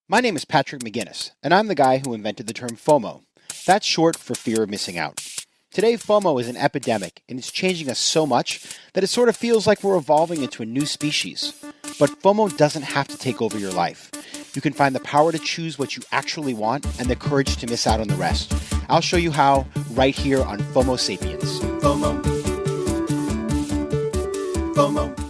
My name is Patrick McGinnis, and I'm the guy who invented the term FOMO. That's short for fear of missing out. Today, FOMO is an epidemic, and it's changing us so much that it sort of feels like we're evolving into a new species. But FOMO doesn't have to take over your life. You can find the power to choose what you actually want and the courage to miss out on the rest. I'll show you how right here on FOMO Sapiens. FOMO. FOMO.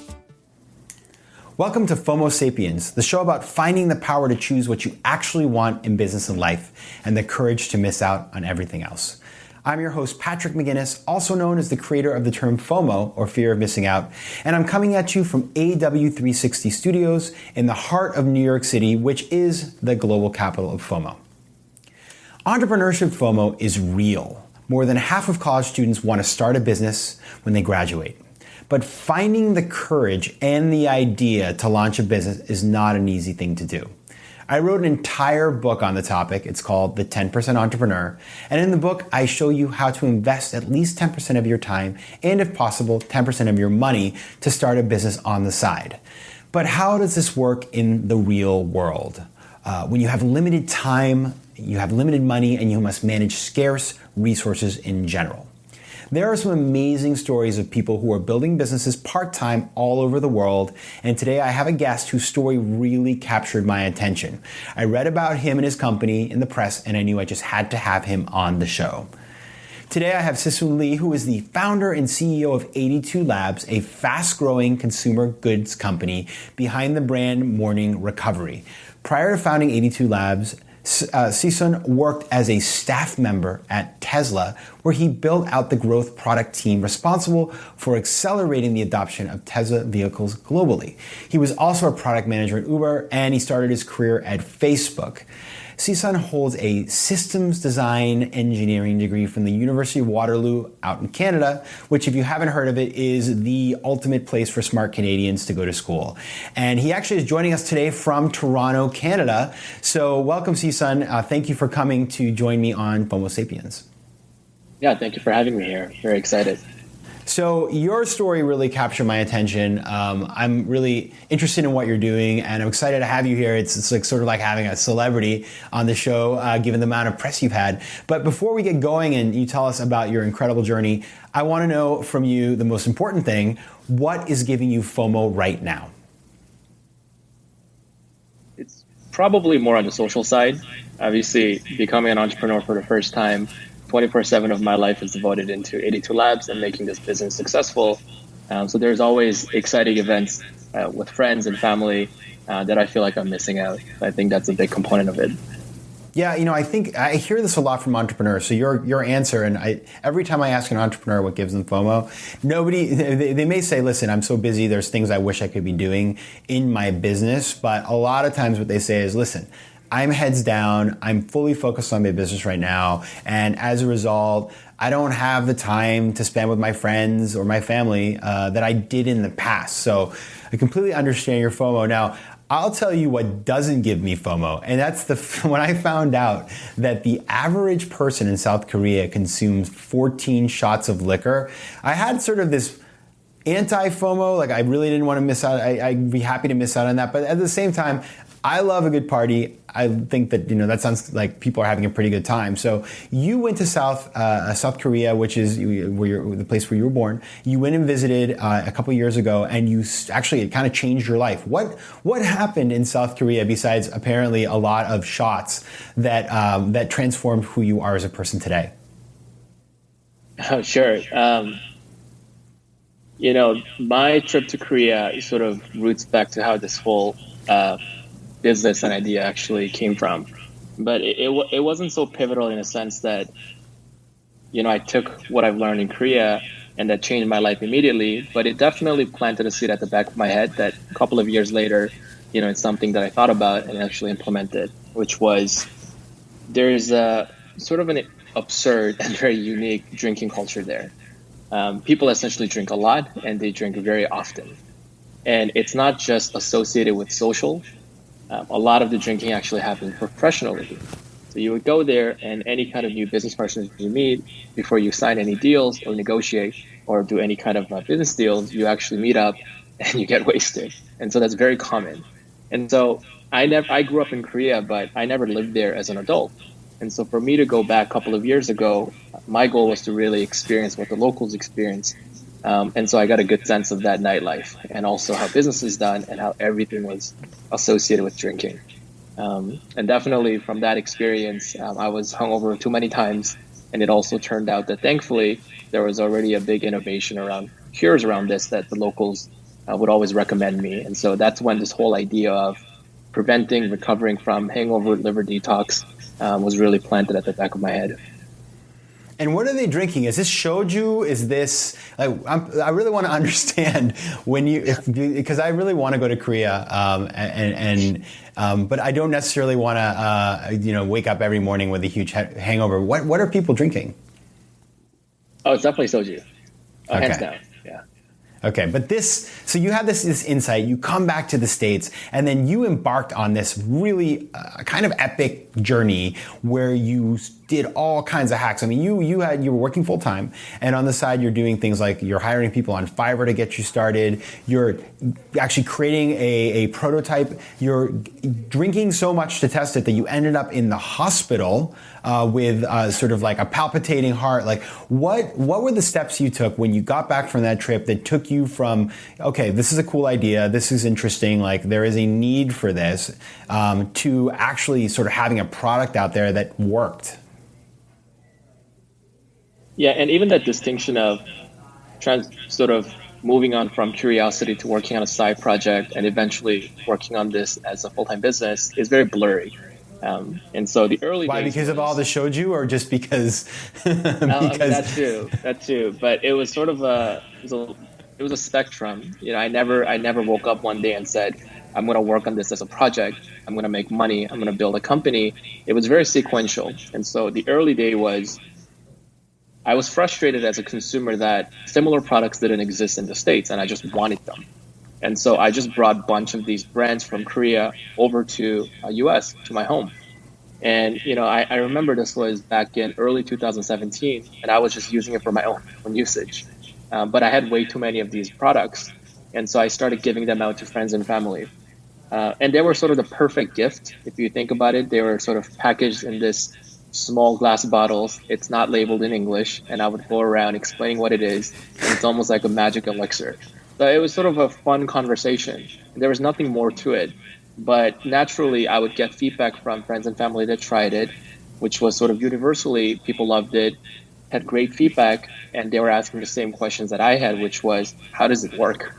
Welcome to FOMO Sapiens, the show about finding the power to choose what you actually want in business and life and the courage to miss out on everything else. I'm your host, Patrick McGinnis, also known as the creator of the term FOMO, or fear of missing out, and I'm coming at you from AW360 Studios in the heart of New York City, which is the global capital of FOMO. Entrepreneurship FOMO is real. More than half of college students want to start a business when they graduate. But finding the courage and the idea to launch a business is not an easy thing to do. I wrote an entire book on the topic. It's called The 10% Entrepreneur. And in the book, I show you how to invest at least 10% of your time and, if possible, 10% of your money to start a business on the side. But how does this work in the real world? When you have limited time, you have limited money, and you must manage scarce resources in general. There are some amazing stories of people who are building businesses part-time all over the world, and today I have a guest whose story really captured my attention. I read about him and his company in the press, and I knew I just had to have him on the show. Today I have Sisun Lee, who is the founder and CEO of 82 Labs, a fast-growing consumer goods company behind the brand Morning Recovery. Prior to founding 82 Labs, Sisun worked as a staff member at Tesla, where he built out the growth product team responsible for accelerating the adoption of Tesla vehicles globally. He was also a product manager at Uber, and he started his career at Facebook. Sisun holds a systems design engineering degree from the University of Waterloo out in Canada, which, if you haven't heard of it, is the ultimate place for smart Canadians to go to school. And he actually is joining us today from Toronto, Canada. So welcome, Sisun. Thank you for coming to join me on FOMO Sapiens. Yeah, thank you for having me here. Very excited. So your story really captured my attention. I'm really interested in what you're doing, and I'm excited to have you here. It's like sort of like having a celebrity on the show, given the amount of press you've had. But before we get going and you tell us about your incredible journey, I want to know from you the most important thing: what is giving you FOMO right now? It's probably more on the social side. Obviously, becoming an entrepreneur for the first time, 24/7 of my life is devoted into 82 Labs and making this business successful. So there's always exciting events with friends and family that I feel like I'm missing out. I think that's a big component of it. Yeah, I think I hear this a lot from entrepreneurs. So your answer, and every time I ask an entrepreneur what gives them FOMO, they may say, listen, I'm so busy, there's things I wish I could be doing in my business. But a lot of times what they say is, listen, I'm heads down, I'm fully focused on my business right now, and as a result, I don't have the time to spend with my friends or my family that I did in the past. So I completely understand your FOMO. Now, I'll tell you what doesn't give me FOMO, and that's when I found out that the average person in South Korea consumes 14 shots of liquor. I had sort of this anti-FOMO, like I really didn't want to miss out. I'd be happy to miss out on that, but at the same time, I love a good party. I think that, that sounds like people are having a pretty good time. So you went to South Korea, which is the place where you were born. You went and visited a couple years ago, and it kind of changed your life. What happened in South Korea besides apparently a lot of shots that transformed who you are as a person today? Oh, sure. My trip to Korea sort of roots back to how this whole business and idea actually came from. But it wasn't so pivotal in a sense that, I took what I've learned in Korea and that changed my life immediately, but it definitely planted a seed at the back of my head that a couple of years later, it's something that I thought about and actually implemented, which was there's a sort of an absurd and very unique drinking culture there. People essentially drink a lot and they drink very often. And it's not just associated with social. A lot of the drinking actually happens professionally. So you would go there, and any kind of new business partners you meet, before you sign any deals or negotiate or do any kind of business deals, you actually meet up and you get wasted. And so that's very common. And so I grew up in Korea, but I never lived there as an adult. And so for me to go back a couple of years ago, my goal was to really experience what the locals experience. And so I got a good sense of that nightlife and also how business is done and how everything was associated with drinking. And definitely from that experience, I was hungover too many times. And it also turned out that thankfully there was already a big innovation around cures around this that the locals would always recommend me. And so that's when this whole idea of preventing, recovering from hangover, liver detox was really planted at the back of my head. And what are they drinking? Is this shoju? Is this? I really want to understand because I really want to go to Korea, but I don't necessarily want to, wake up every morning with a huge hangover. What are people drinking? Oh, it's definitely soju, Okay. hands down. Yeah. Okay, but so you had this insight, you come back to the States, and then you embarked on this really kind of epic journey where you did all kinds of hacks. I mean, you were working full time, and on the side you're doing things like you're hiring people on Fiverr to get you started. You're actually creating a prototype. You're drinking so much to test it that you ended up in the hospital with sort of like a palpitating heart. Like, what were the steps you took when you got back from that trip that took you from, okay, this is a cool idea, this is interesting, like there is a need for this, to actually sort of having a product out there that worked? Yeah, and even that distinction of sort of moving on from curiosity to working on a side project and eventually working on this as a full-time business is very blurry. And so the early Why? days Because of all the shoju, or just because? because that too. But it was sort of it was a spectrum. I never woke up one day and said, I'm going to work on this as a project. I'm going to make money. I'm going to build a company. It was very sequential. And so the early day was, I was frustrated as a consumer that similar products didn't exist in the States and I just wanted them. And so I just brought a bunch of these brands from Korea over to US, to my home. And, I remember this was back in early 2017 and I was just using it for my own usage. But I had way too many of these products. And so I started giving them out to friends and family. And they were sort of the perfect gift. If you think about it, they were sort of packaged in this small glass bottles. It's not labeled in English. And I would go around explaining what it is. And it's almost like a magic elixir. So it was sort of a fun conversation. There was nothing more to it. But naturally, I would get feedback from friends and family that tried it, which was sort of universally, people loved it, had great feedback, and they were asking the same questions that I had, which was, how does it work?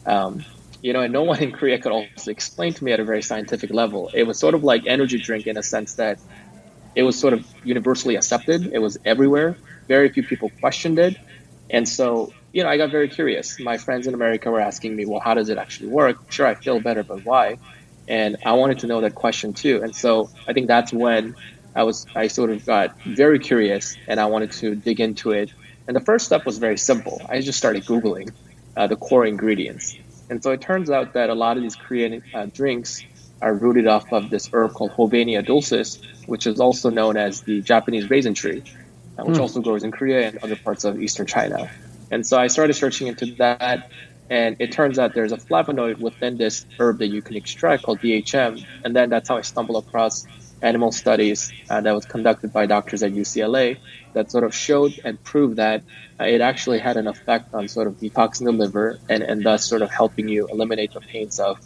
And no one in Korea could also explain to me at a very scientific level. It was sort of like energy drink in a sense that it was sort of universally accepted. It was everywhere. Very few people questioned it. And so, I got very curious. My friends in America were asking me, well, how does it actually work? Sure, I feel better, but why? And I wanted to know that question too. And so I think that's when I sort of got very curious and I wanted to dig into it. And the first step was very simple. I just started Googling the core ingredients. And so it turns out that a lot of these Korean drinks are rooted off of this herb called Hobania dulcis, which is also known as the Japanese raisin tree, which also grows in Korea and other parts of Eastern China. And so I started searching into that. And it turns out there's a flavonoid within this herb that you can extract called DHM. And then that's how I stumbled across animal studies that was conducted by doctors at UCLA that sort of showed and proved that it actually had an effect on sort of detoxing the liver and thus sort of helping you eliminate the pains of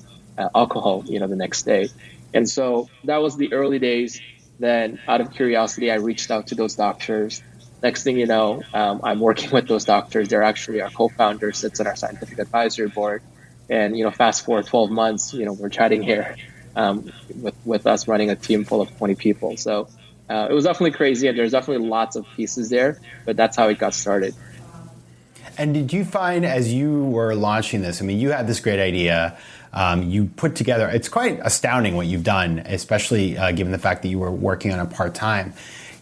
alcohol, the next day. And so that was the early days. Then out of curiosity, I reached out to those doctors. Next thing you know, I'm working with those doctors. They're actually our co-founder, sits on our scientific advisory board. And, fast forward 12 months, we're chatting here with us running a team full of 20 people. So it was definitely crazy. And there's definitely lots of pieces there, but that's how it got started. And did you find as you were launching this, you had this great idea, you put together, it's quite astounding what you've done, especially given the fact that you were working on it part-time.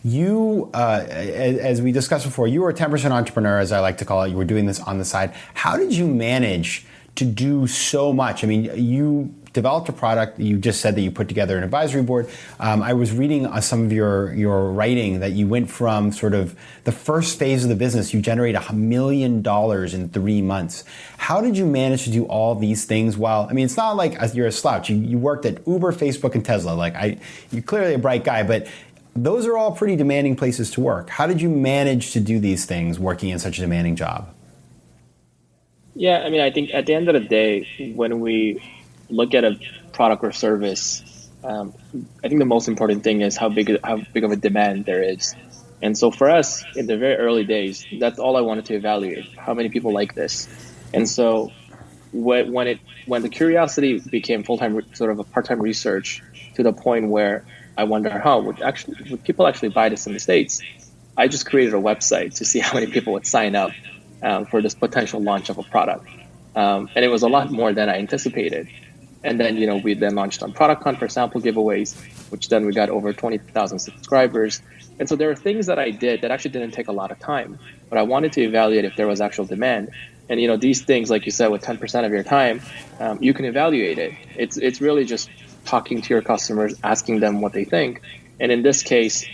You, as we discussed before, you were a 10% entrepreneur, as I like to call it. You were doing this on the side. How did you manage to do so much? I mean, you developed a product. You just said that you put together an advisory board. I was reading some of your writing that you went from sort of the first phase of the business, you generate $1 million in 3 months. How did you manage to do all these things while, I mean, it's not like you're a slouch. You worked at Uber, Facebook, and Tesla. Like you're clearly a bright guy, but those are all pretty demanding places to work. How did you manage to do these things working in such a demanding job? Yeah, I mean, I think at the end of the day, when we look at a product or service, I think the most important thing is how big of a demand there is. And so for us, in the very early days, that's all I wanted to evaluate. How many people like this? And so when the curiosity became full-time, sort of a part-time research, to the point where I wonder would people actually buy this in the States? I just created a website to see how many people would sign up for this potential launch of a product. And it was a lot more than I anticipated. And then, we then launched on Product Hunt for sample giveaways, which then we got over 20,000 subscribers. And so there are things that I did that actually didn't take a lot of time, but I wanted to evaluate if there was actual demand. And, these things, like you said, with 10% of your time, you can evaluate it. It's really just talking to your customers, asking them what they think. And in this case,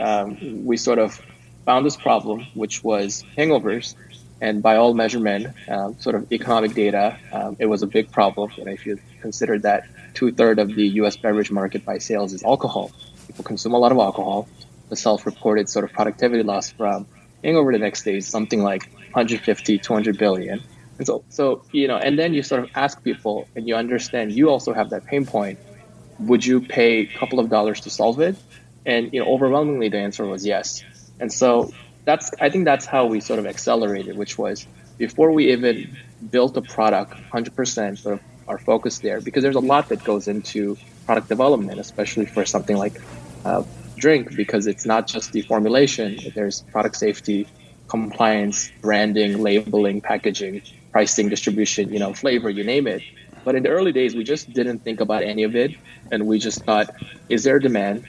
we sort of found this problem, which was hangovers. And by all measurement, sort of economic data, it was a big problem. And if you consider that 2/3 of the U.S. beverage market by sales is alcohol, people consume a lot of alcohol. The self-reported sort of productivity loss from hangover the next day is something like 150, 200 billion. And so and then you sort of ask people, and you understand you also have that pain point. Would you pay a couple of dollars to solve it? And overwhelmingly, the answer was yes. And so I think that's how we sort of accelerated, which was before we even built a product, 100% sort of our focus there, because there's a lot that goes into product development, especially for something like drink, because it's not just the formulation. There's product safety, compliance, branding, labeling, packaging, pricing, distribution, flavor, you name it. But in the early days, we just didn't think about any of it. And we just thought, is there demand?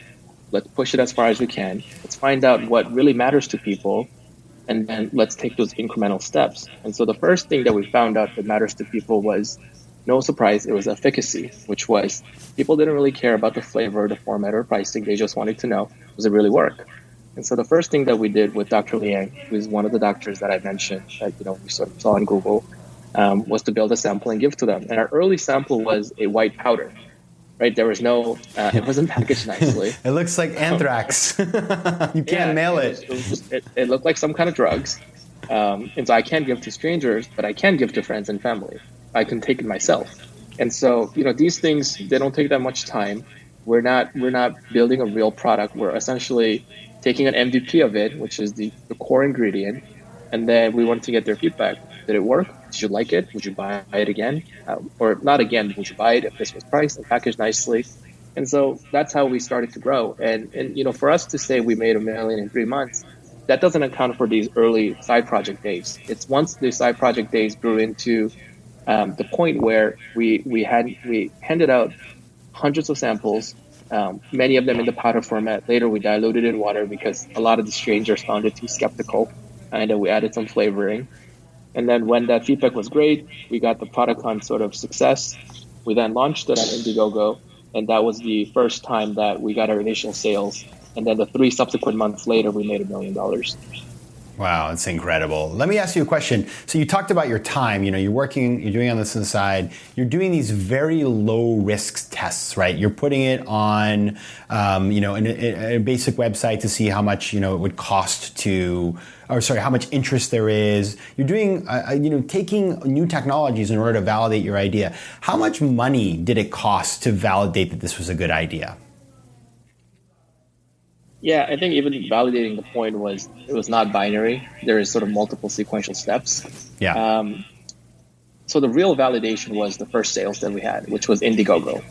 Let's push it as far as we can. Let's find out what really matters to people. And then let's take those incremental steps. And so the first thing that we found out that matters to people was, no surprise, it was efficacy, which was people didn't really care about the flavor, the format, or pricing. They just wanted to know, does it really work? And so the first thing that we did with Dr. Liang, who is one of the doctors that I mentioned that we sort of saw on Google, was to build a sample and give to them. And our early sample was a white powder, right? There was no, it wasn't packaged nicely. It looks like anthrax. You can't mail it. It looked like some kind of drugs. And so I can't give to strangers, but I can give to friends and family. I can take it myself. And so, these things, they don't take that much time. We're not building a real product. We're essentially taking an MVP of it, which is the core ingredient. And then we wanted to get their feedback. Did it work? Did you like it? Would you buy it again? Or not again, would you buy it if this was priced and packaged nicely? And so that's how we started to grow. And for us to say we made $1 million in 3 months, that doesn't account for these early side project days. It's once the side project days grew into the point where we handed out hundreds of samples, many of them in the powder format. Later, we diluted in water because a lot of the strangers found it too skeptical, and we added some flavoring. And then when that feedback was great, we got the Product Hunt sort of success. We then launched it on Indiegogo, and that was the first time that we got our initial sales. And then the 3 subsequent months later, we made $1 million. Wow, that's incredible. Let me ask you a question. So you talked about your time, you're doing on this on the side, you're doing these very low risk tests, right? You're putting it on, in a basic website to see how much, it would cost how much interest there is. You're doing, taking new technologies in order to validate your idea. How much money did it cost to validate that this was a good idea? Yeah, I think even validating the point was it was not binary. There is sort of multiple sequential steps. Yeah. So the real validation was the first sales that we had, which was Indiegogo.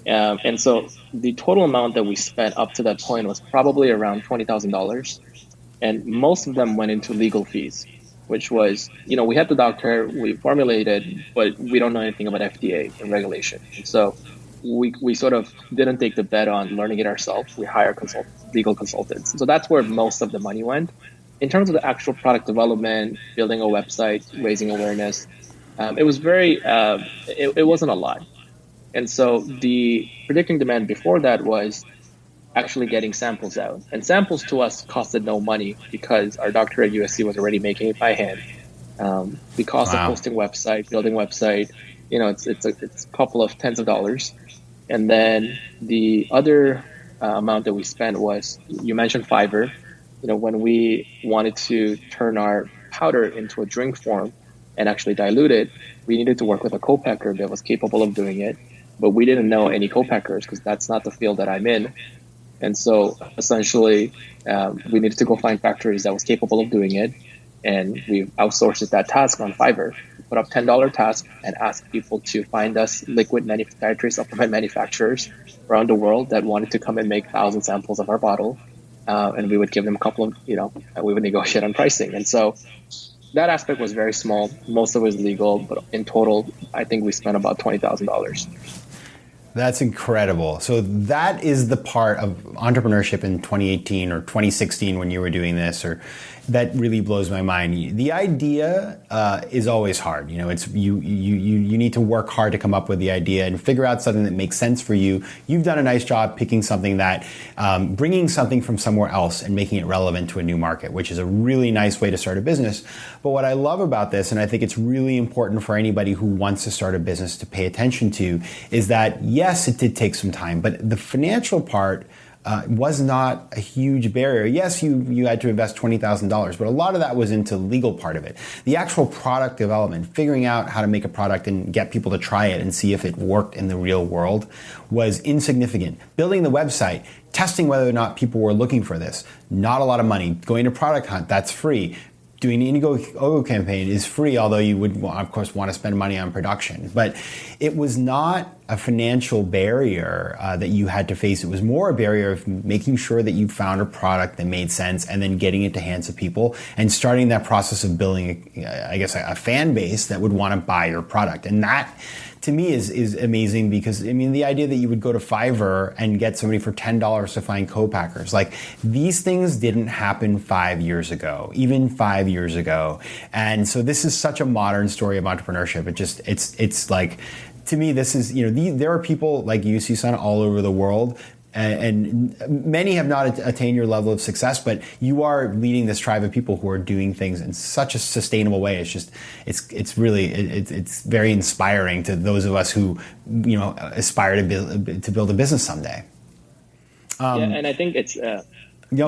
And so the total amount that we spent up to that point was probably around $20,000. And most of them went into legal fees, which was, we had the doctor, we formulated, but we don't know anything about FDA and regulation. And so we sort of didn't take the bet on learning it ourselves. We hire legal consultants. So that's where most of the money went. In terms of the actual product development, building a website, raising awareness, It was very, it wasn't a lot. And so the predicting demand before that was actually getting samples out. And samples to us costed no money because our doctor at USC was already making it by hand. The cost of Wow. hosting website, building website, it's a couple of tens of dollars. And then the other amount that we spent was, you mentioned Fiverr. When we wanted to turn our powder into a drink form and actually dilute it, we needed to work with a co-packer that was capable of doing it. But we didn't know any co-packers because that's not the field that I'm in. And so essentially, we needed to go find factories that was capable of doing it. And we outsourced that task on Fiverr. We put up $10 task and asked people to find us liquid dietary supplement manufacturers around the world that wanted to come and make 1,000 samples of our bottle. And we would give them a couple of, we would negotiate on pricing. And so that aspect was very small. Most of it was legal, but in total, I think we spent about $20,000. That's incredible. So that is the part of entrepreneurship in 2018 or 2016 when you were doing this, or that really blows my mind. The idea is always hard. It's you need to work hard to come up with the idea and figure out something that makes sense for you. You've done a nice job picking something that, bringing something from somewhere else and making it relevant to a new market, which is a really nice way to start a business. But what I love about this, and I think it's really important for anybody who wants to start a business to pay attention to, is that yes, it did take some time, but the financial part was not a huge barrier. Yes, you had to invest $20,000, but a lot of that was into the legal part of it. The actual product development, figuring out how to make a product and get people to try it and see if it worked in the real world, was insignificant. Building the website, testing whether or not people were looking for this, not a lot of money. Going to Product Hunt, that's free. Doing the Indiegogo campaign is free, although you would, of course, want to spend money on production. But it was not a financial barrier that you had to face. It was more a barrier of making sure that you found a product that made sense and then getting it to hands of people and starting that process of building, a fan base that would want to buy your product. And that, to me, is amazing because, the idea that you would go to Fiverr and get somebody for $10 to find co-packers, like these things didn't happen 5 years ago, even 5 years ago. And so this is such a modern story of entrepreneurship. It's like, to me, this is, there are people like you, Sisun, all over the world. And many have not attained your level of success, but you are leading this tribe of people who are doing things in such a sustainable way. It's very inspiring to those of us who, aspire to build a business someday. And I think it's go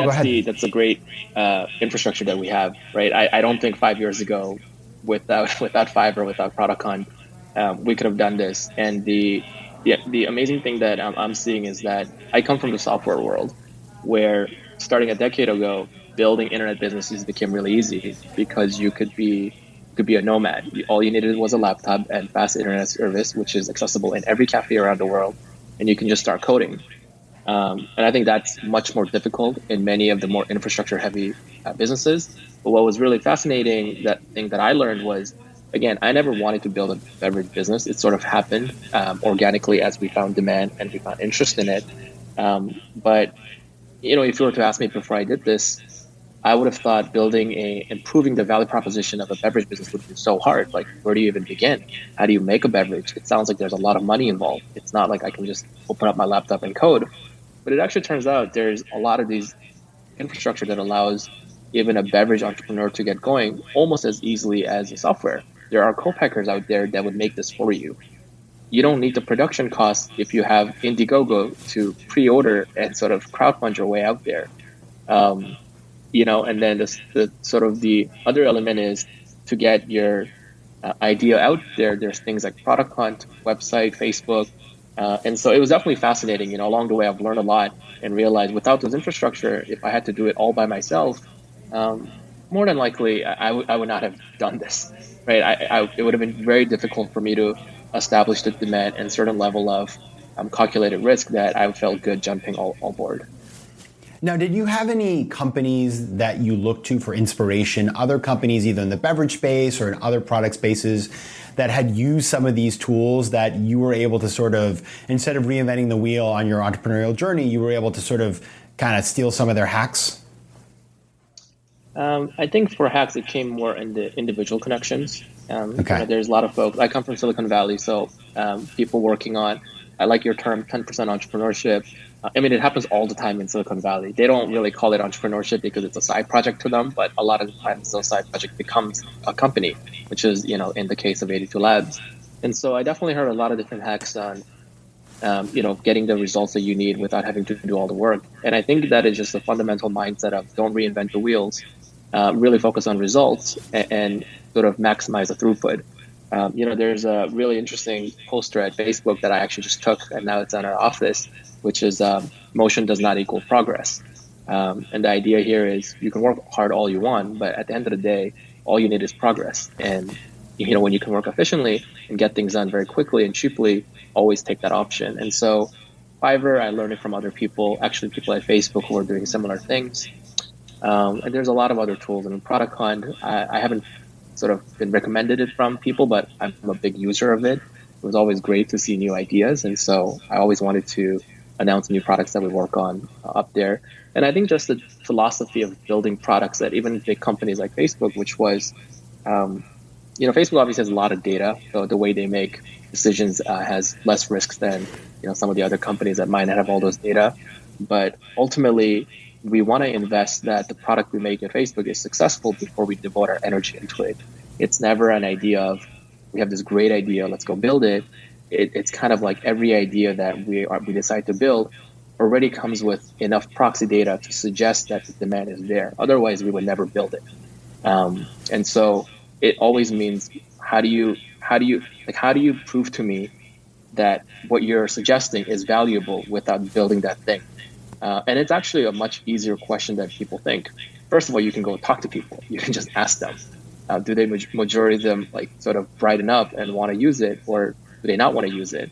ahead. That's a great infrastructure that we have, right? I don't think 5 years ago, without Fiverr, without Product Hunt, we could have done this. And the amazing thing that I'm seeing is that I come from the software world, where starting a decade ago, building internet businesses became really easy because you could be a nomad. All you needed was a laptop and fast internet service, which is accessible in every cafe around the world, and you can just start coding. And I think that's much more difficult in many of the more infrastructure-heavy businesses. But what was really fascinating, that thing that I learned was, again, I never wanted to build a beverage business. It sort of happened organically as we found demand and we found interest in it. But if you were to ask me before I did this, I would have thought improving the value proposition of a beverage business would be so hard. Like, where do you even begin? How do you make a beverage? It sounds like there's a lot of money involved. It's not like I can just open up my laptop and code. But it actually turns out there's a lot of these infrastructure that allows even a beverage entrepreneur to get going almost as easily as the software. There are co-packers out there that would make this for you. You don't need the production costs if you have Indiegogo to pre-order and sort of crowdfund your way out there. And then the other element is to get your idea out there. There's things like Product Hunt, website, Facebook. And so it was definitely fascinating. Along the way, I've learned a lot and realized without this infrastructure, if I had to do it all by myself, more than likely, I would not have done this. Right? It would have been very difficult for me to establish the demand and certain level of calculated risk that I felt good jumping all board. Now, did you have any companies that you looked to for inspiration, other companies either in the beverage space or in other product spaces that had used some of these tools that you were able to sort of, instead of reinventing the wheel on your entrepreneurial journey, you were able to sort of kind of steal some of their hacks? I think for hacks, it came more in the individual connections. Okay. There's a lot of folks. I come from Silicon Valley, so people working on, I like your term, 10% entrepreneurship. I mean, it happens all the time in Silicon Valley. They don't really call it entrepreneurship because it's a side project to them, but a lot of the times those side project becomes a company, which is, in the case of 82 Labs. And so I definitely heard a lot of different hacks on getting the results that you need without having to do all the work. And I think that is just a fundamental mindset of don't reinvent the wheels, really focus on results and sort of maximize the throughput. There's a really interesting poster at Facebook that I actually just took, and now it's on our office, which is motion does not equal progress. And the idea here is you can work hard all you want, but at the end of the day, all you need is progress. And when you can work efficiently and get things done very quickly and cheaply, always take that option. And so Fiverr, I learned it from other people, actually people at Facebook who are doing similar things. And there's a lot of other tools. And Product Hunt, I haven't sort of been recommended it from people, but I'm a big user of it. It was always great to see new ideas. And so I always wanted to announce new products that we work on up there. And I think just the philosophy of building products that even big companies like Facebook, which was, Facebook obviously has a lot of data. So the way they make decisions has less risks than, some of the other companies that might not have all those data. But ultimately, we want to invest that the product we make at Facebook is successful before we devote our energy into it. It's never an idea of, we have this great idea, let's go build it. It's kind of like every idea that we decide to build already comes with enough proxy data to suggest that the demand is there. Otherwise, we would never build it. And so it always means how do you prove to me that what you're suggesting is valuable without building that thing? And it's actually a much easier question than people think. First of all, you can go talk to people. You can just ask them, do they majority of them sort of brighten up and want to use it, or do they not want to use it?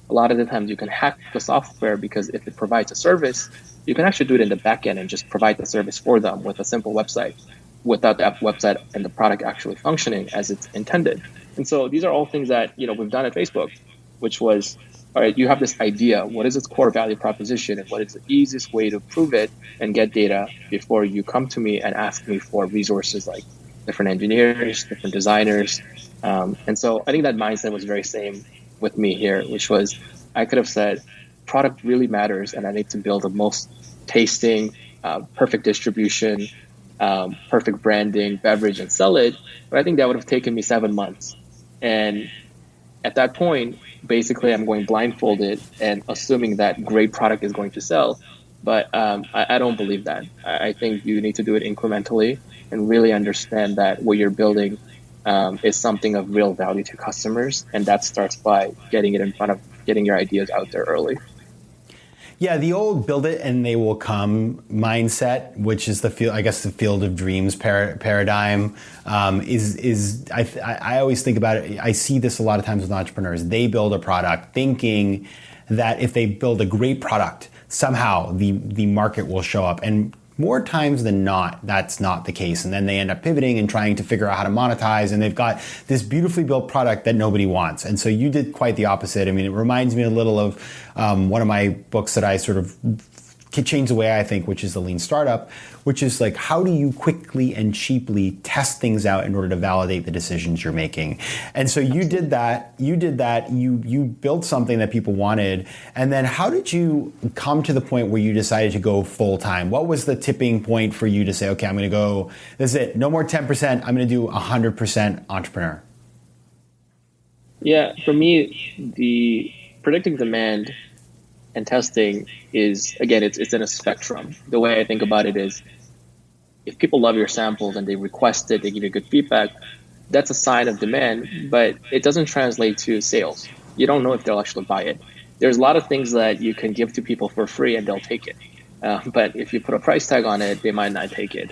A lot of the times you can hack the software because if it provides a service, you can actually do it in the back end and just provide the service for them with a simple website without the website and the product actually functioning as it's intended. And so these are all things that, we've done at Facebook, which was, all right, you have this idea. What is its core value proposition, and what is the easiest way to prove it and get data before you come to me and ask me for resources like different engineers, different designers. And so I think that mindset was very same with me here, which was I could have said, product really matters, and I need to build the most tasting, perfect distribution, perfect branding, beverage, and sell it. But I think that would have taken me 7 months. And at that point, basically, I'm going blindfolded and assuming that great product is going to sell. But I don't believe that. I think you need to do it incrementally and really understand that what you're building is something of real value to customers. And that starts by getting it in front of, getting your ideas out there early. Yeah, the old build it and they will come mindset, which is the field of dreams paradigm, I always think about it. I see this a lot of times with entrepreneurs. They build a product thinking that if they build a great product, somehow the market will show up. And more times than not, that's not the case. And then they end up pivoting and trying to figure out how to monetize. And they've got this beautifully built product that nobody wants. And so you did quite the opposite. I mean, it reminds me a little of one of my books that I sort of changed the way I think, which is the Lean Startup, which is like, how do you quickly and cheaply test things out in order to validate the decisions you're making? And so you did that, you built something that people wanted. And then how did you come to the point where you decided to go full time? What was the tipping point for you to say, okay, I'm going to go, this is it, no more 10%, I'm going to do 100% entrepreneur? Yeah, for me, the predicting demand and testing is, again, it's in a spectrum. The way I think about it is, if people love your samples and they request it, they give you good feedback, that's a sign of demand, but it doesn't translate to sales. You don't know if they'll actually buy it. There's a lot of things that you can give to people for free and they'll take it. But if you put a price tag on it, they might not take it.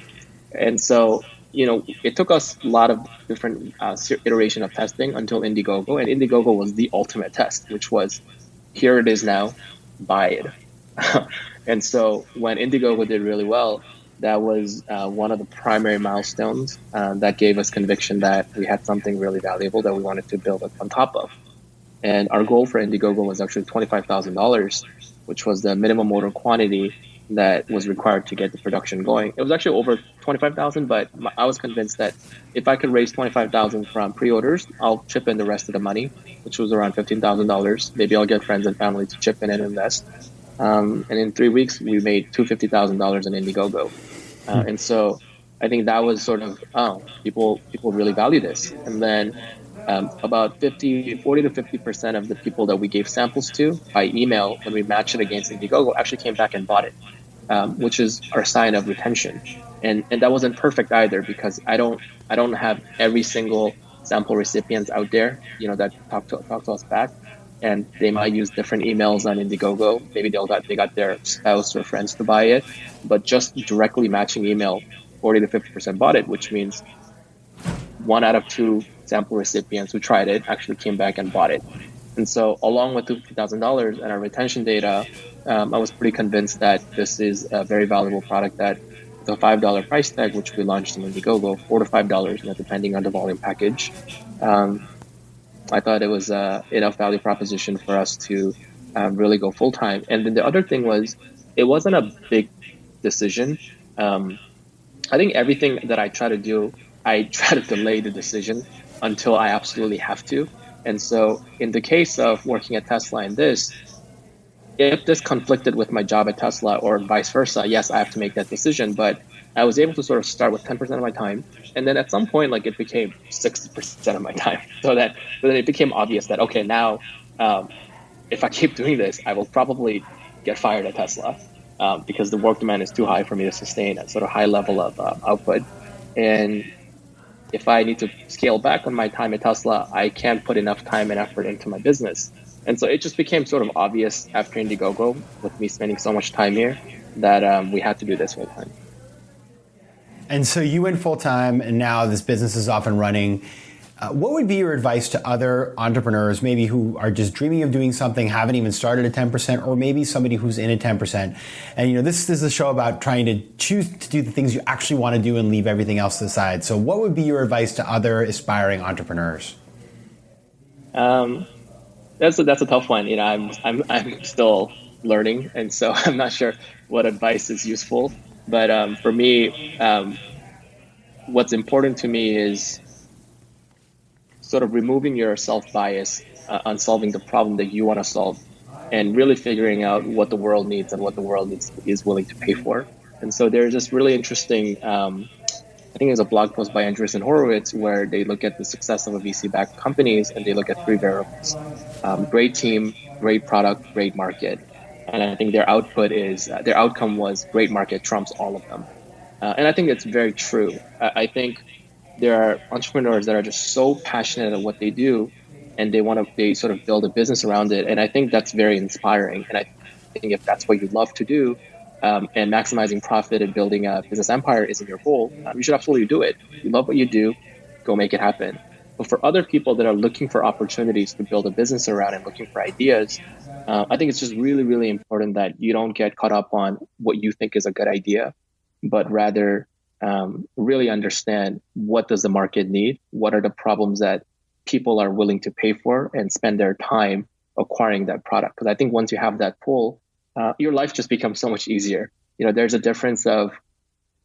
And so, it took us a lot of different iteration of testing until Indiegogo, and Indiegogo was the ultimate test, which was, here it is now, buy it. And so when Indiegogo did really well, that was one of the primary milestones that gave us conviction that we had something really valuable that we wanted to build on top of. And our goal for Indiegogo was actually $25,000, which was the minimum order quantity that was required to get the production going. It was actually over 25,000, but I was convinced that if I could raise 25,000 from pre-orders, I'll chip in the rest of the money, which was around $15,000. Maybe I'll get friends and family to chip in and invest. And in 3 weeks, we made $250,000 in Indiegogo. And so I think that was sort of, people really value this. And then about 40 to 50% of the people that we gave samples to by email, when we matched it against Indiegogo, actually came back and bought it, which is our sign of retention. And that wasn't perfect either, because I don't have every single sample recipients out there, that talk to us back. And they might use different emails on Indiegogo. Maybe they got their spouse or friends to buy it, but just directly matching email, 40 to 50% bought it, which means 1 out of 2 sample recipients who tried it actually came back and bought it. And so along with $50,000 and our retention data, I was pretty convinced that this is a very valuable product that the $5 price tag, which we launched in Indiegogo, $4 to $5, depending on the volume package. I thought it was enough value proposition for us to really go full time. And then the other thing was, it wasn't a big decision. I think everything that I try to do, I try to delay the decision until I absolutely have to. And so in the case of working at Tesla and this, if this conflicted with my job at Tesla or vice versa, yes, I have to make that decision. But I was able to sort of start with 10% of my time. And then at some point, it became 60% of my time. But then it became obvious that, okay, now if I keep doing this, I will probably get fired at Tesla because the work demand is too high for me to sustain a sort of high level of output. And if I need to scale back on my time at Tesla, I can't put enough time and effort into my business. And so it just became sort of obvious after Indiegogo, with me spending so much time here, that we had to do this full time. And so you went full time, and now this business is off and running. What would be your advice to other entrepreneurs, maybe who are just dreaming of doing something, haven't even started at 10%, or maybe somebody who's in at 10%? And this is a show about trying to choose to do the things you actually want to do and leave everything else aside. So what would be your advice to other aspiring entrepreneurs? That's a tough one. I'm still learning, and so I'm not sure what advice is useful. But for me, what's important to me is sort of removing your self-bias on solving the problem that you want to solve, and really figuring out what the world needs and what the world is willing to pay for. And so there's this really interesting, I think there's a blog post by Andreessen Horowitz where they look at the success of a VC-backed companies, and they look at 3 variables: great team, great product, great market. And I think their outcome was great market trumps all of them. And I think it's very true. I think there are entrepreneurs that are just so passionate at what they do, and they sort of build a business around it. And I think that's very inspiring. And I think if that's what you love to do, and maximizing profit and building a business empire isn't your goal, you should absolutely do it. You love what you do, go make it happen. But for other people that are looking for opportunities to build a business around and looking for ideas, I think it's just really, really important that you don't get caught up on what you think is a good idea, but rather really understand, what does the market need? What are the problems that people are willing to pay for, and spend their time acquiring that product? Because I think once you have that pull, your life just becomes so much easier. There's a difference of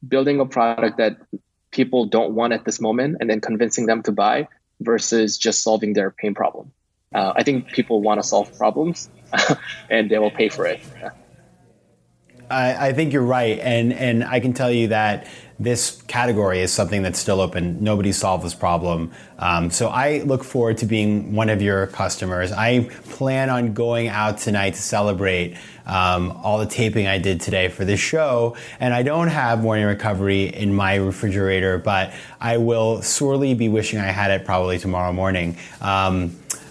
building a product that people don't want at this moment and then convincing them to buy, versus just solving their pain problem. I think people want to solve problems and they will pay for it. I think you're right. And I can tell you that this category is something that's still open. Nobody solved this problem. So I look forward to being one of your customers. I plan on going out tonight to celebrate all the taping I did today for this show. And I don't have morning recovery in my refrigerator, but I will sorely be wishing I had it probably tomorrow morning.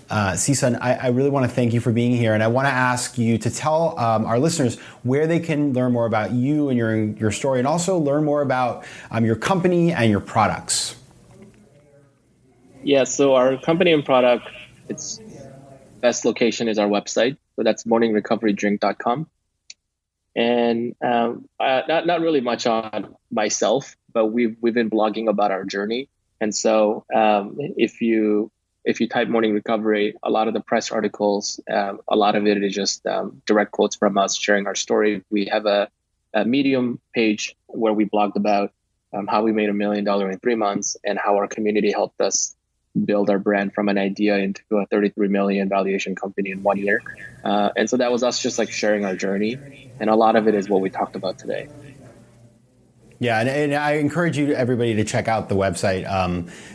Sisun, I really want to thank you for being here, and I want to ask you to tell our listeners where they can learn more about you and your story, and also learn more about your company and your products. Yeah, so our company and product, its best location is our website. So that's morningrecoverydrink.com. And not really much on myself, but we've been blogging about our journey. And so if you type morning recovery, a lot of the press articles, a lot of it is just direct quotes from us sharing our story. We have a Medium page where we blogged about how we made $1 million in 3 months and how our community helped us build our brand from an idea into a 33 million valuation company in 1 year. And so that was us just like sharing our journey. And a lot of it is what we talked about today. Yeah, and I encourage you, everybody, to check out the website.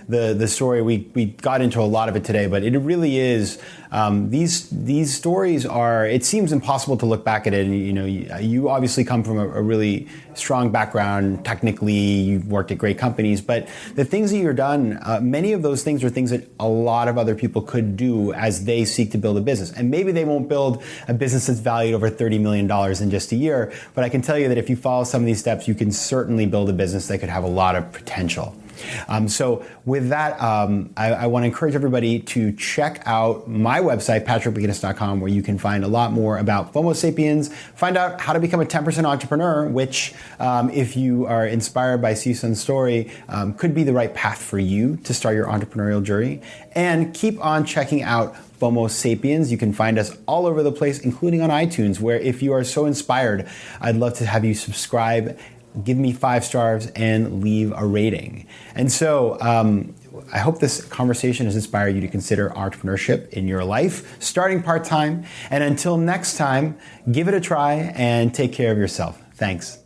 The story, we got into a lot of it today, but it really is, these stories are, it seems impossible to look back at it. And, you obviously come from a really strong background. Technically, you've worked at great companies, but the things that you've done, many of those things are things that a lot of other people could do as they seek to build a business. And maybe they won't build a business that's valued over $30 million in just a year, but I can tell you that if you follow some of these steps, you can certainly build a business that could have a lot of potential. So with that, I want to encourage everybody to check out my website, patrickmcginnis.com, where you can find a lot more about FOMO Sapiens, find out how to become a 10% entrepreneur, which if you are inspired by Sisun's story, could be the right path for you to start your entrepreneurial journey. And keep on checking out FOMO Sapiens. You can find us all over the place, including on iTunes, where if you are so inspired, I'd love to have you subscribe, give me 5 stars, and leave a rating. And so I hope this conversation has inspired you to consider entrepreneurship in your life, starting part-time. And until next time, give it a try and take care of yourself. Thanks.